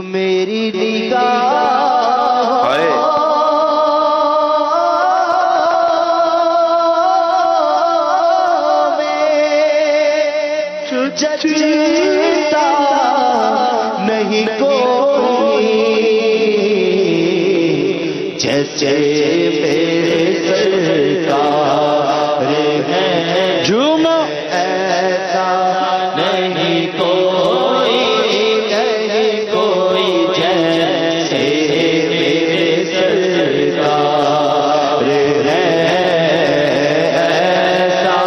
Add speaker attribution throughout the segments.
Speaker 1: میری نگاہ جچتا نہیں کوئی جیسے میرے سرکار ہیں جھوم ایسا نہیں کوئی جیسے میرے سرکار ہیں ایسا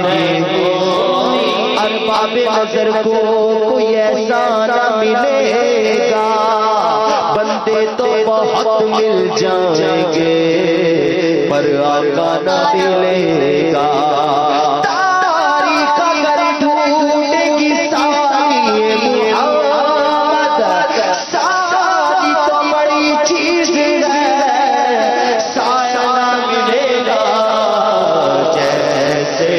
Speaker 1: نہیں کوئی ارباب نظر کو کوئی ایسا نہ ملے گا بندے تو بہت مل جائیں گے پر آقا نہ ملے گا تاریخ اگر ڈھونڈے گی ساری محمد ساری تو بڑی چیز ہے سایہ نہ ملے گا جیسے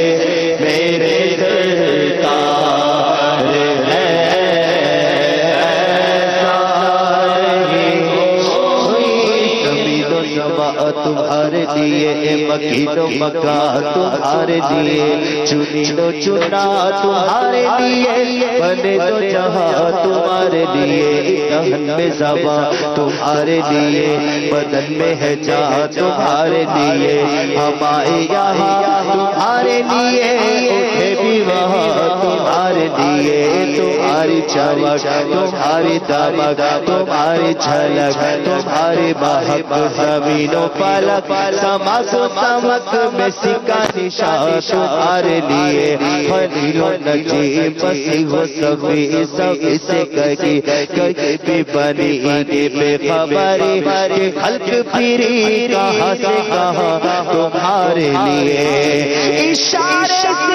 Speaker 1: میرے سرکار ہے تمہارے لیے مکین و مکہ تمہارے لیے چنی و چنا تمہارے لیے بنے تو جہاں تمہارے لیے دہن میں زباں تمہارے لیے بدن میں ہے جہاں تمہارے لیے ہمارے یہاں تمہارے لیے اٹھے بھی وہاں تمہارے لیے تمہاری چمک تمہاری دمک تمہاری جھلک تمہاری مہک زمین و فلک سمک سمک میں سکا نشان تمہارے لیے خلیل و نجیب بسی ہو سبھی سب سے کہی بھی بنی بے خبری کہ خلق پھری کہاں سے کہاں تمہارے لیے اشارے سے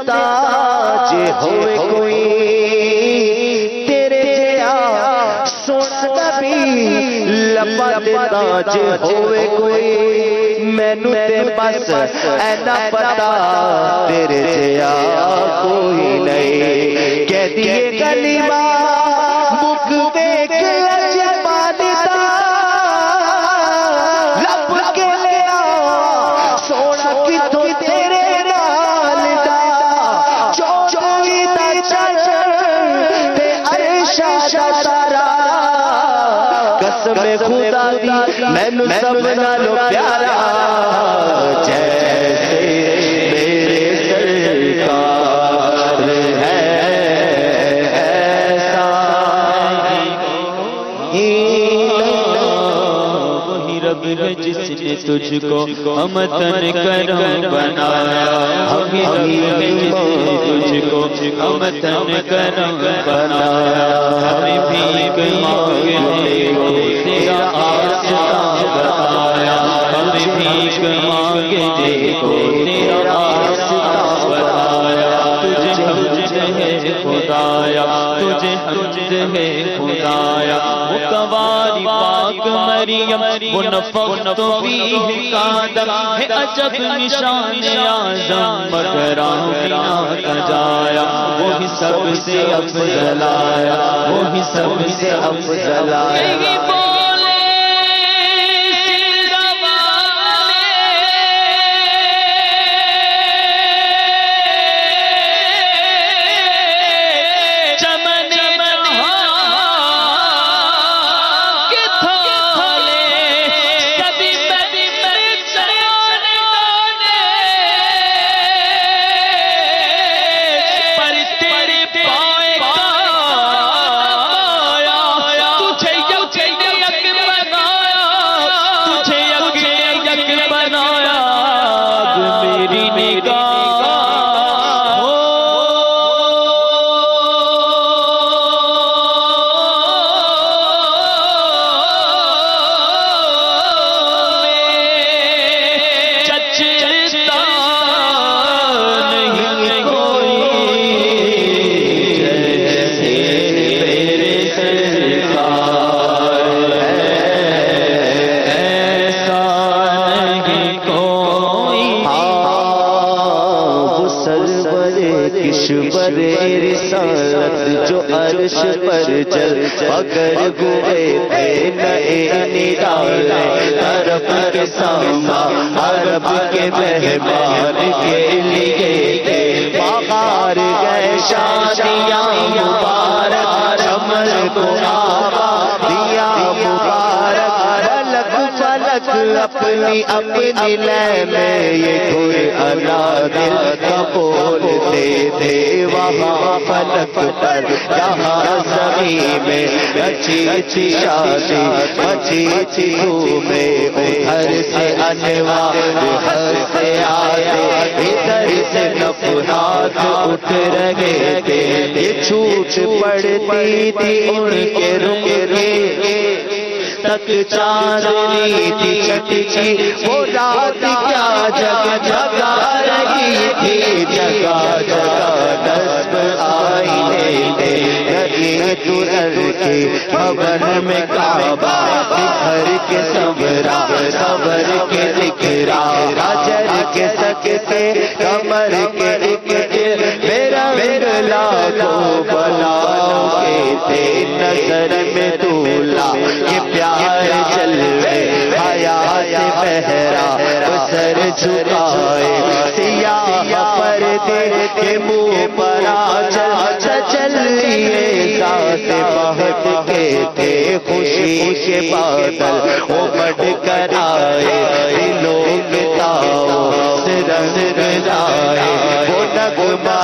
Speaker 1: تاج ہوئے کوئی تیرے جیا سونا نبی لبت تاج ہوئے کوئی مینوں تے بس اینا پتا تیرے جیا کوئی نہیں کہہ دیے کلمہ مک دیکھ لجبانی تا لب کے لیا سونا کی تو تیرے قسم خدا دی مینوں سب نالوں پیارا جیسے میرے سرکار ہے ایسا ہی وہی رب ہے جس نے تجھ کو ہمتن کرم بنایا وہی رب ہے جس نے تجھ کو ہمتن کرم بنایا ہمیں بھی مانگنے کو تیرا آستا بتایا ہمیں بھی مانگنے کو تیرا آستا بتایا تجھے حمد ہے خدایا تجھے حمد ہے خدایا وہ قواری پاک مریم وہ نفخت فیہ قادم ہے عجب نشان اعظم مگر آمینہ کا جایا وہی سب سے افضل آیا وہی سب سے افضل آیا عرش پر چل مگر ہوئے تھے نئے نرالے طرف کے ساما عرب کے مہمان کے لیے تھے بہار گئے شادیاں مبارک چمن کو آبا دیا مبارک فلک فلک اپنی اپنی لے میں یہ کوئی ادا دل کا بولتے تھے وہاں فلک پر یہاں زمین میں اچھی اچھی شادی اچھی اچھی دھومیں ادھر سے انوار ادھر سے آئے ادھر سے نفرات اٹھ رہے تھے یہ چھوٹ پڑتی تھی ان کے رکنے تک چاندنی تھی چٹکی وہ رات کیا جگہ جگہ رہی تھی جگہ جگہ نصب آئینے تھے لگے درر کے بھون میں کعبہ بکھر کے صبرا صبر کے ذکرا اجر کے سکتے کمر کے رکتے میرا ورلا کو بلاؤ کے تھے نظر میں دولا یہ پیار جلوے حیا سے بہرا سر جھکائے سیاہ پردے کے منہ پر چلیے ذات بہت کے تھے خوشی کے بادل امڈ کر آئے دلوں میں تاؤ رنگ لائے وہ نغمہ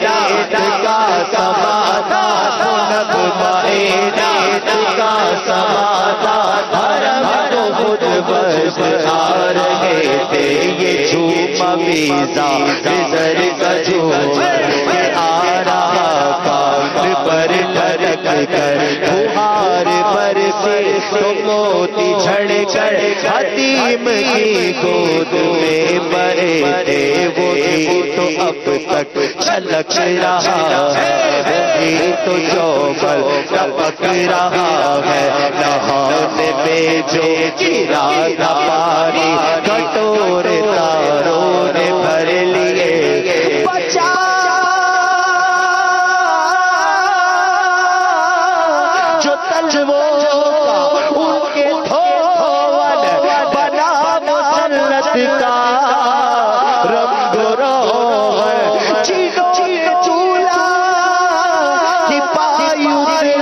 Speaker 1: رات کا سما تھا وہ نغمہ رات کا سما تھا حرم تو خود بس آ رہے تھے یہ جھوما بیزا نظر کا جھومر یہ آ رہا کام پر ٹھڑک کر بہار پر سے تو موتی جھڑ کر حتیم کی گود میں بڑے تھے وہ تو اب تک چھلک رہا ہے وہی تو جوبل ٹپک رہا ہے نہانے میں جو گرا تھا پانی کٹورے تاروں نے بھر لیے بچا جو تلووں کا ان کے دھون بنا مسلط کا رنگ روغن چینوں نے چولا کی پایو سے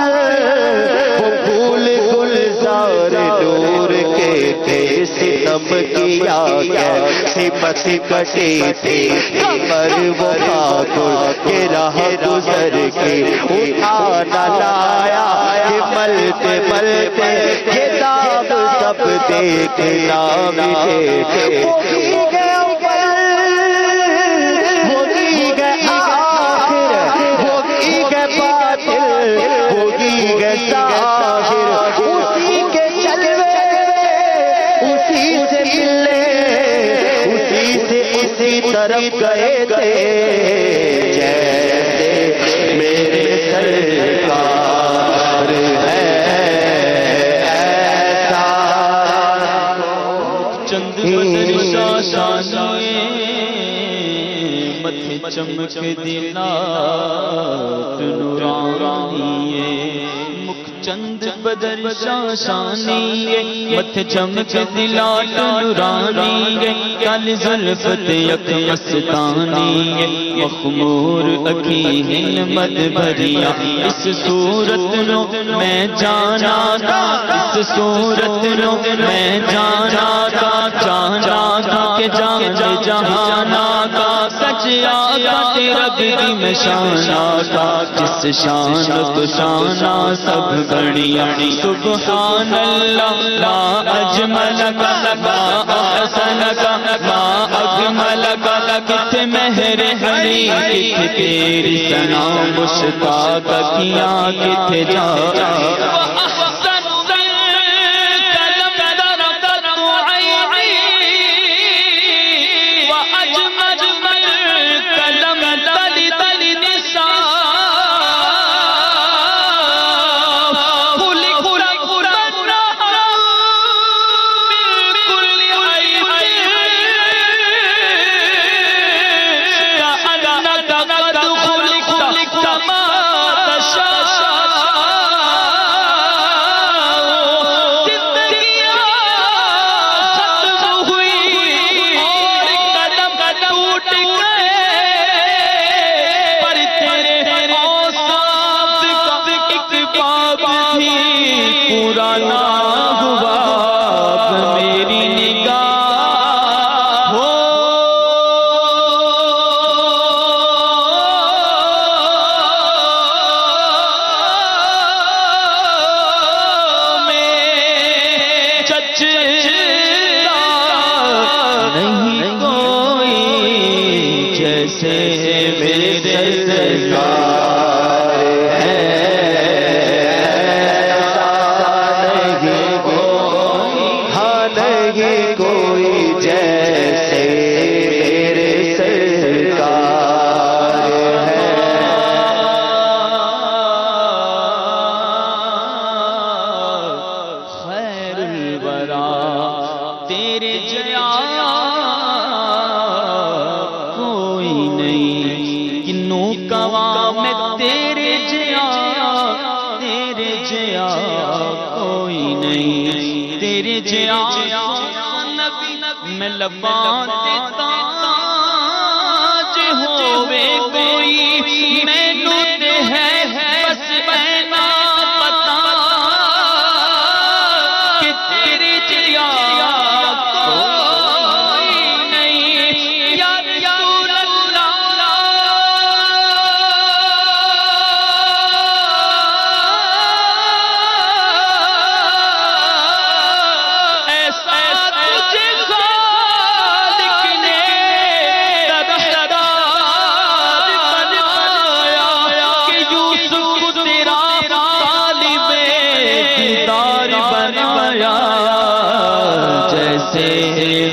Speaker 1: وہ پھول گلزار نور کے تھے ستم کیا کیسے مت کٹی تھی کمر وہ پاگل کے راہ گزر کے اٹھا نہ لایا کہ ملتے ملتے یہ داغ سب دیکھنا مٹے اسی کے چلوے اسی سے ملے اسی سے اسی طرف گئے تھے جیسے میرے سرکار ہے ایسا
Speaker 2: چند بدر شاشانی متھے چمک دلات نورانی چند بدر شاشانی متھے چمک دلات نورانی کل زلفت یک مستانی مخمور اکھیں مد بھریا اس صورت نو میں جانا تھا اس صورت نو میں جانا تھا جانا تھا کہ جان جہانا کا سچ آقا تیرا بھی میں شانا تھا جس شان تو شانا سب گھڑیا سبحان اللہ لا اجمل کا لا احسن کا لا اجمل کا کت مہر ہری کت تیری ثنا مشتاق کیا کت جا تیرے جیا کوئی نہیں، کنوں کوا میں تیرے جیا کوئی نہیں، تیرے جیا میں لباں دیتا ہووے کوئی مینوں تے ہے بس اینا پتا کہ تیری جیا کوئی نہیں، یا رسول اللہ ایسا تجھے خالق نے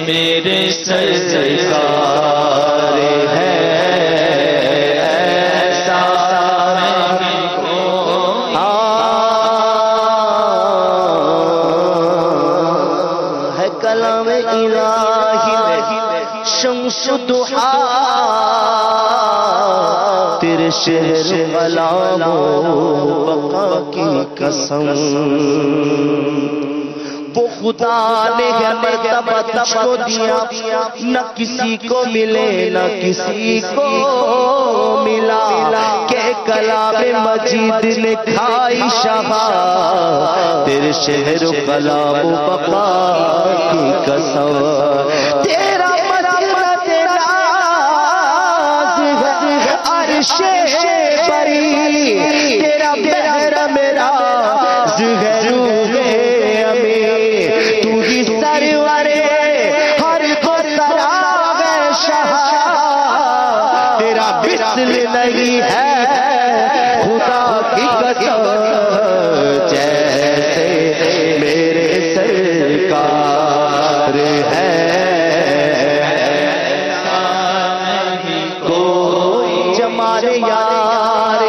Speaker 2: میرے سرکار ہے ایسا
Speaker 1: ہے کلام الہی میں شمس دحا تیرے شہر غلام و بقا کی قسم، وہ خدا نے مرتبہ تجھ کو دیا، نہ کسی کو ملے نہ کسی کو ملا، کہ کلام مجید نے کھائی شفا تیرے شہر و کلام و بقا کی قسم، تیرا مسند ناز ہے عرش بری، تیرا بحر میرا ہے روح نہیں ہے خدا کی قسم، جیسے میرے سرکار ہے کوئی، جمال یار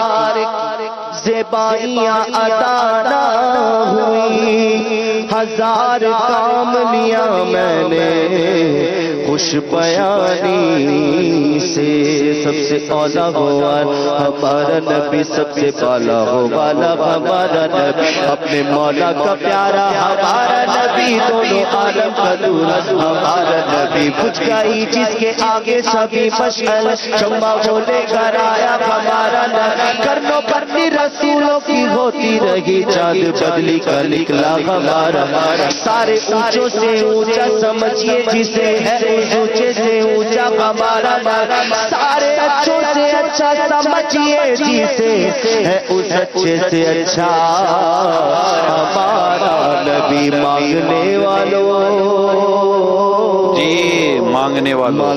Speaker 1: زیبائیاں عطا نہ ہوئی، ہزار کام لیا میں نے خوش بیانی سے، سب سے اولا ہوا ہمارا نبی، سب سے بالا ہو والا ہمارا نبی، اپنے مولا کا پیارا ہمارا نبی، دونوں عالم کا نور ہمارا نبی، بجھ گئی جس کے آگے سبھی مشعل، شمع وہ لے کر آیا ہمارا نبی، کرنوں پرنی رسولوں کی ہوتی رہی، چاند بدلی کا نکلا ہمارا، سارے اونچوں سے اونچا سمجھیے جسے ہے اونچے سے اونچا ہمارا، سارے اچھوں سے اچھا سمجھیے جسے ہے اس اچھے سے اچھا ہمارا نبی، مانگنے والوں
Speaker 3: جی مانگنے
Speaker 1: والوں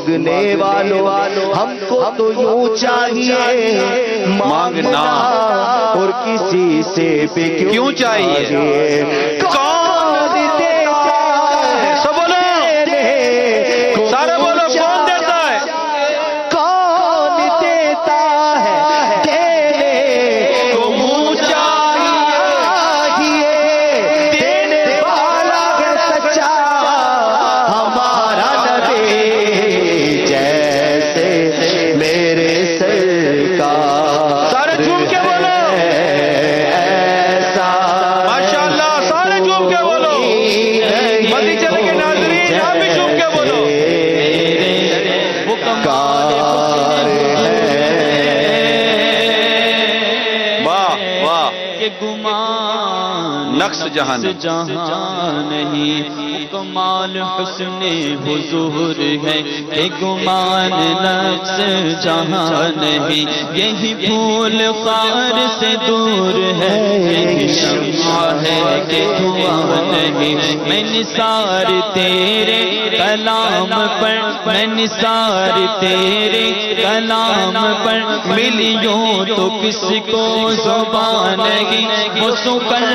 Speaker 1: ہم کو تو یوں چاہیے مانگنا، اور کسی سے بھی کیوں چاہیے، کون دیتا ہے، سب بولو سارے بولو، کون دیتا ہے، کون دیتا ہے، دینے کو منہ چاہیے، دینے والا ہے سچا ہمارا نبی، جیسے میرے سرکار، سارے جھوم کے بولو ایسا، ماشاءاللہ سارے جھوم کے بولو، مدی چلے کے ناظرین آپ بھی جھوم کے بولو، کار
Speaker 3: واہ واہ،
Speaker 2: کہ گمان
Speaker 3: نقص جہاں
Speaker 2: نہیں، کمال حسن حضور ہے، کہ گمان نقص جہاں نہیں، یہی پھول خار سے دور ہے، یہی شمع ہے کہ دھواں نہیں، میں نثار تیرے کلام پر، میں نثار تیرے کلام پر، ملیوں تو کس کو زبان نہیں، وہ سکن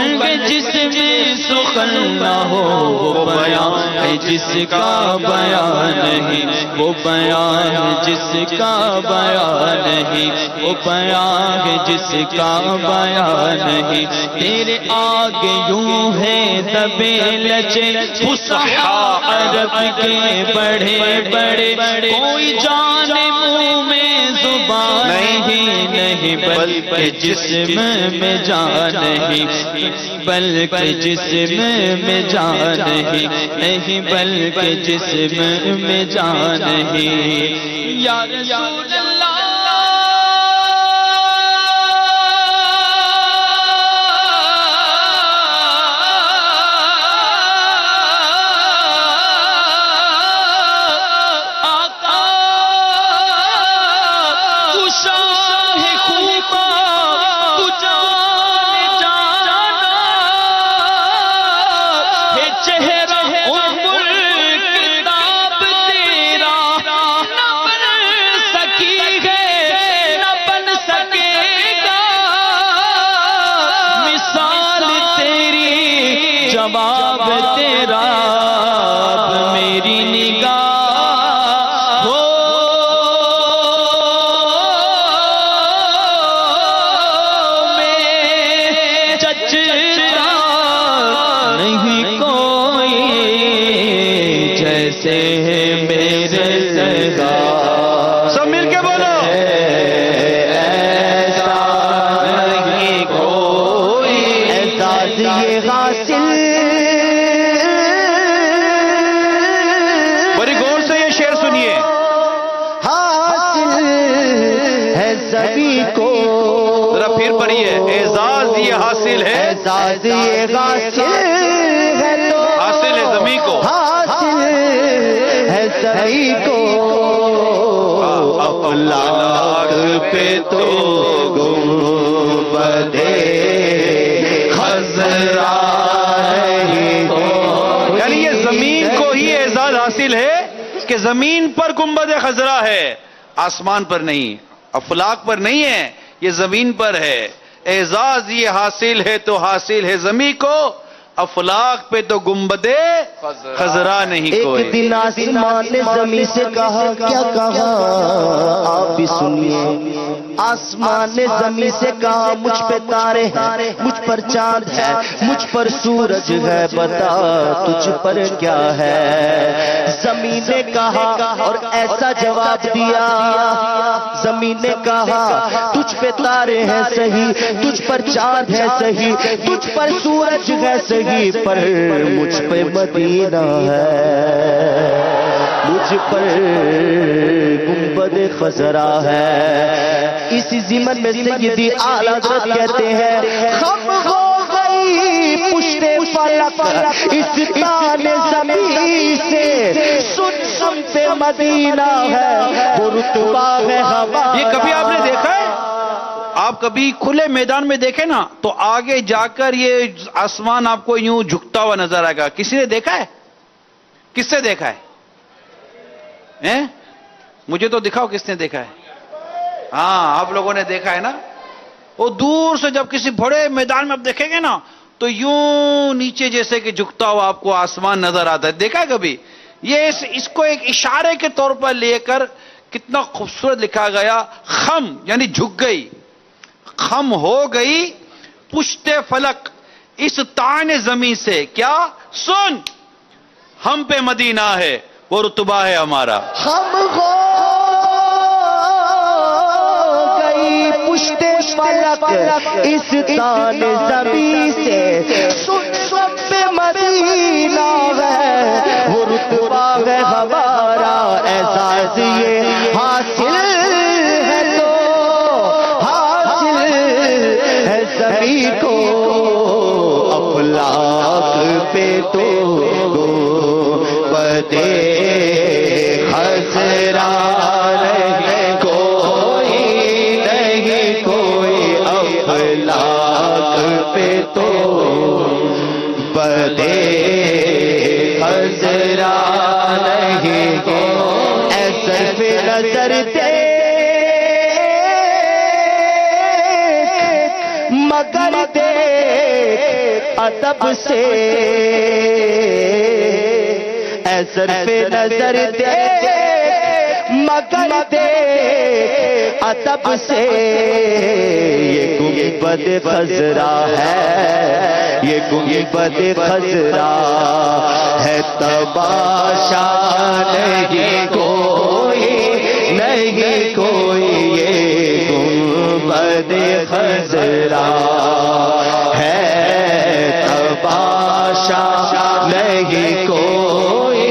Speaker 2: جس میں سخن نہ ہو، وہ بیان ہے جس کا بیان نہیں، وہ بیان جس کا بیان نہیں، وہ بیان جس کا بیان نہیں، تیرے آگے یوں ہے دبے لچے فصحاء عرب کے بڑے بڑے، کوئی جانے منہ میں زبان نہیں، بلکہ جسم میں جان نہیں، بلکہ جسم میں جان نہیں، بلکہ جسم میں جان نہیں۔ یا رسول اللہ جواب تیرا اب میری نگاہ ہو میں چچا نہیں کوئی جیسے میرے سرکار،
Speaker 3: سب مل کے بولو
Speaker 1: ایسا نہیں کوئی اعزاز یہ حاصل،
Speaker 3: بڑی غور سے یہ شعر سنیے،
Speaker 1: حاصل ہے سبھی کو،
Speaker 3: ذرا پھر پڑھیے، اعزاز یہ حاصل ہے،
Speaker 1: اعزاز یہ حاصل ہے تو
Speaker 3: حاصل ہے زمین کو،
Speaker 1: حاصل ہے سبھی کو، افلاک پہ تو گنبدے خضرا ہے،
Speaker 3: یعنی یہ زمین کو ہی اعزاز حاصل ہے کہ زمین پر گنبد خضرا ہے، آسمان پر نہیں، افلاک پر نہیں ہے، یہ زمین پر ہے۔ اعزاز یہ حاصل ہے تو حاصل ہے زمین کو، افلاک پہ تو گنبدے خضرا نہیں کوئی۔
Speaker 1: ایک دن آسمان نے زمین سے کہا، کیا کہا آپ بھی سنیے، آسمان نے زمین سے کہا مجھ پہ تارے ہیں، مجھ پر چاند ہے، مجھ پر سورج ہے، بتا تجھ پر کیا ہے؟ زمین نے کہا اور ایسا جواب دیا، زمین نے کہا تجھ پہ تارے ہیں صحیح، تجھ پر چاند ہے صحیح، تجھ پر سورج ہے صحیح، پر مجھ پہ مدینہ ہے، مجھ پر گنبد خضرا ہے۔ اسی ضمن میں سیدی اعلی حضرت کہتے ہیں، خم ہو گئی پشت فلک اس تان زمین سے، سن سن پہ مدینہ ہے، وہ رتبہ ہے ہمارا۔
Speaker 3: یہ کبھی آپ نے دیکھا ہے؟ آپ کبھی کھلے میدان میں دیکھیں نا تو آگے جا کر یہ آسمان آپ کو یوں جھکتا ہوا نظر آئے گا، کسی نے دیکھا ہے؟ کس سے دیکھا ہے؟ مجھے تو دکھاؤ کس نے دیکھا ہے؟ ہاں آپ لوگوں نے دیکھا ہے نا، وہ دور سے جب کسی بڑے میدان میں آپ دیکھیں گے نا تو یوں نیچے جیسے کہ جھکتا ہوا آپ کو آسمان نظر آتا ہے، دیکھا ہے کبھی؟ یہ اس کو ایک اشارے کے طور پر لے کر کتنا خوبصورت لکھا گیا، خم یعنی جھک گئی، خم ہو گئی پشت فلک اس تان زمین سے، کیا سن ہم پہ مدینہ ہے، وہ رتبہ ہے ہمارا۔
Speaker 1: ہم ہو گئی پشت فلک اس تان زمین سے، سن سن پہ مدینہ ہے، وہ رتبہ ہے ہمارا، اعزاز یہ حاصل ہے تو حاصل ہے سبھی کو، افلاک پہ تو گنبدے خضرا نہیں کوئی، نہیں کوئی، افلاک پہ تو گنبدے خضرا نہیں کوئی، ایسے پہ نظر دیکھ مگر دیکھ ادب سے، اے صرف نظر دیکھ مگر دے ادب سے یہ گنبد خضرا ہے، یہ گنبد خضرا ہے، تماشا نہیں کوئی، نہیں کوئی، یہ گنبد خضرا ہے، تماشا نہیں کوئی،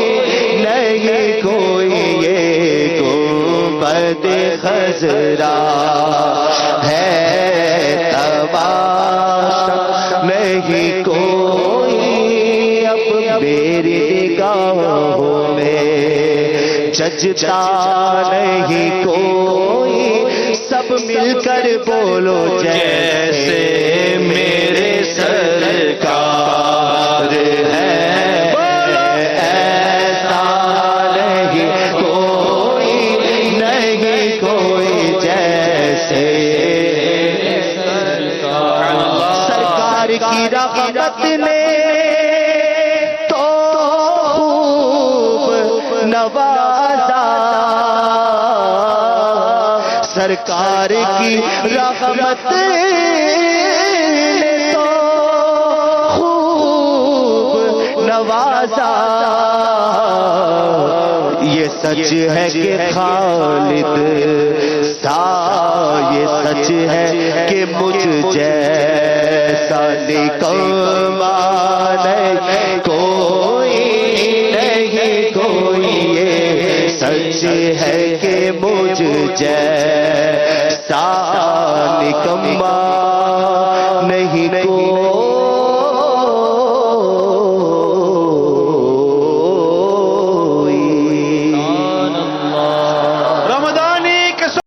Speaker 1: نہیں کوئی، یہ گنبد خضرا ہے، تماشا نہیں کوئی۔ اب میری نگاہوں میں ججتا نہیں کوئی، سب مل کر بولو جیسے میرے سرکار ہے، ایسا نہیں کوئی، نہیں کوئی جیسے سرکار کی رحمت نے تو خوب نوازا، سرکار کی رحمت نے تو خوب نوازا، یہ سچ ہے کہ خالد سا، یہ سچ ہے کہ مجھ جیسا نکما نہیں کوئی، نہیں کوئی، یہ سچ ہے کہ مجھ جیسا